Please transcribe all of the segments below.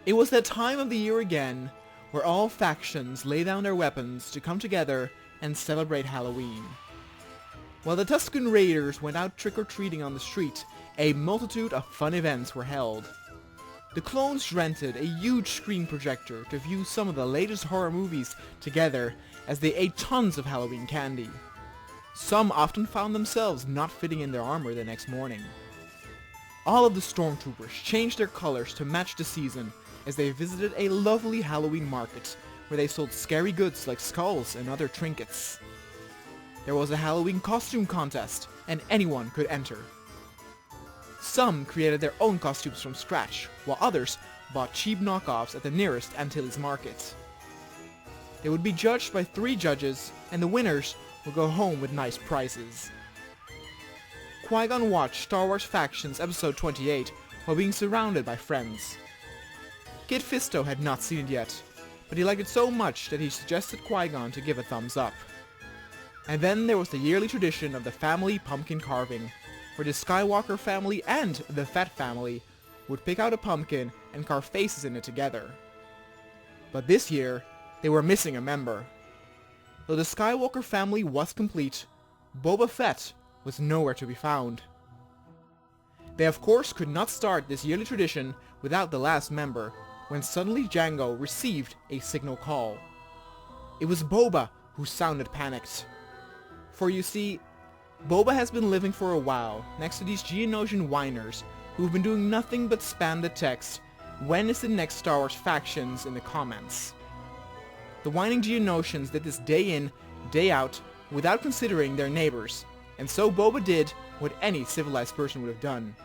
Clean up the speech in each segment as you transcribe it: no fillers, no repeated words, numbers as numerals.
It was that time of the year again, where all factions lay down their weapons to come together and celebrate Halloween. While the Tuscan Raiders went out trick-or-treating on the street, a multitude of fun events were held. The clones rented a huge screen projector to view some of the latest horror movies together as they ate tons of Halloween candy. Some often found themselves not fitting in their armor the next morning. All of the stormtroopers changed their colors to match the season as they visited a lovely Halloween market where they sold scary goods like skulls and other trinkets. There was a Halloween costume contest, and anyone could enter. Some created their own costumes from scratch, while others bought cheap knockoffs at the nearest Antilles market. They would be judged by 3 judges, and the winners would go home with nice prizes. Qui-Gon watched Star Wars Factions Episode 28 while being surrounded by friends. Kit Fisto had not seen it yet, but he liked it so much that he suggested Qui-Gon to give a thumbs up. And then there was the yearly tradition of the family pumpkin carving, where the Skywalker family and the Fett family would pick out a pumpkin and carve faces in it together. But this year, they were missing a member. Though the Skywalker family was complete, Boba Fett was nowhere to be found. They of course could not start this yearly tradition without the last member, when suddenly Jango received a signal call. It was Boba who sounded panicked. For you see, Boba has been living for a while next to these Geonosian whiners who've been doing nothing but spam the text, "When is the next Star Wars Factions?" in the comments. The whining Geonosians did this day in, day out, without considering their neighbors, and so Boba did what any civilized person would have done.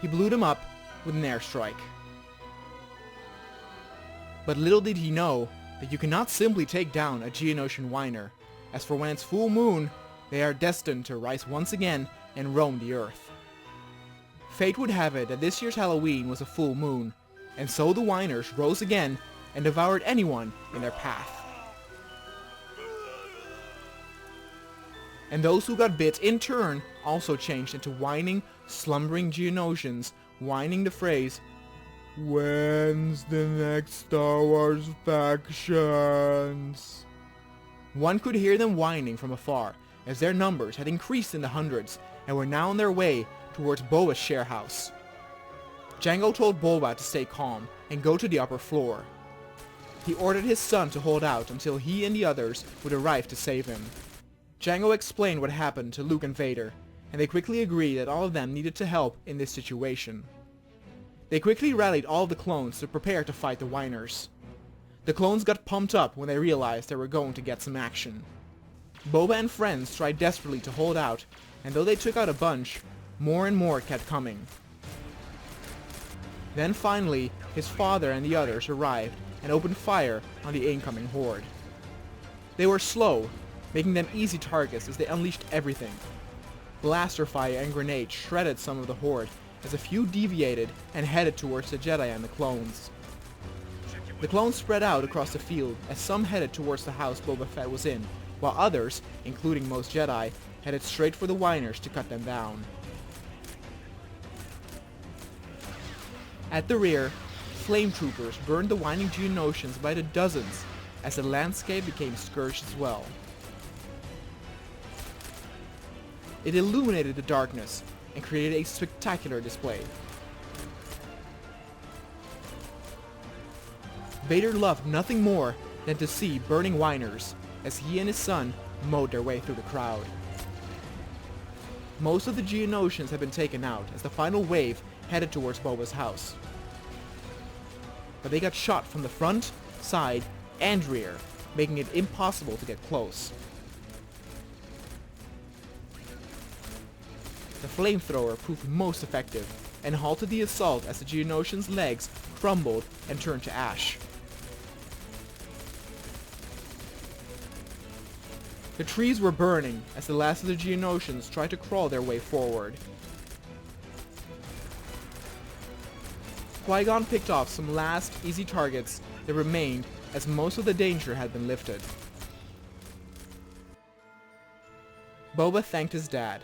He blew them up with an airstrike. But little did he know that you cannot simply take down a Geonosian whiner, as for when it's full moon, they are destined to rise once again and roam the earth. Fate would have it that this year's Halloween was a full moon, and so the whiners rose again and devoured anyone in their path. And those who got bit in turn also changed into whining, slumbering Geonosians, whining the phrase, "When's the next Star Wars Factions?" One could hear them whining from afar, as their numbers had increased in the hundreds and were now on their way towards Boba's share house. Jango told Boba to stay calm and go to the upper floor. He ordered his son to hold out until he and the others would arrive to save him. Jango explained what happened to Luke and Vader, and they quickly agreed that all of them needed to help in this situation. They quickly rallied all the clones to prepare to fight the whiners. The clones got pumped up when they realized they were going to get some action. Boba and friends tried desperately to hold out, and though they took out a bunch, more and more kept coming. Then finally, his father and the others arrived and opened fire on the incoming horde. They were slow, making them easy targets as they unleashed everything. Blaster fire and grenades shredded some of the horde as a few deviated and headed towards the Jedi and the clones. The clones spread out across the field as some headed towards the house Boba Fett was in, while others, including most Jedi, headed straight for the whiners to cut them down. At the rear, flame troopers burned the whining Geonosians by the dozens as the landscape became scourged as well. It illuminated the darkness and created a spectacular display. Vader loved nothing more than to see burning whiners as he and his son mowed their way through the crowd. Most of the Geonosians had been taken out as the final wave headed towards Boba's house. But they got shot from the front, side, and rear, making it impossible to get close. The flamethrower proved most effective and halted the assault as the Geonosians' legs crumbled and turned to ash. The trees were burning as the last of the Geonosians tried to crawl their way forward. Qui-Gon picked off some last easy targets that remained as most of the danger had been lifted. Boba thanked his dad,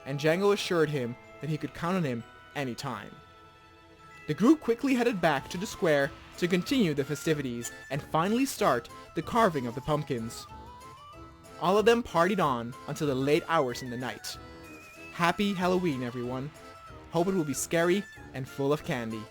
and Jango assured him that he could count on him anytime. The group quickly headed back to the square to continue the festivities and finally start the carving of the pumpkins. All of them partied on until the late hours in the night. Happy Halloween, everyone. Hope it will be scary and full of candy.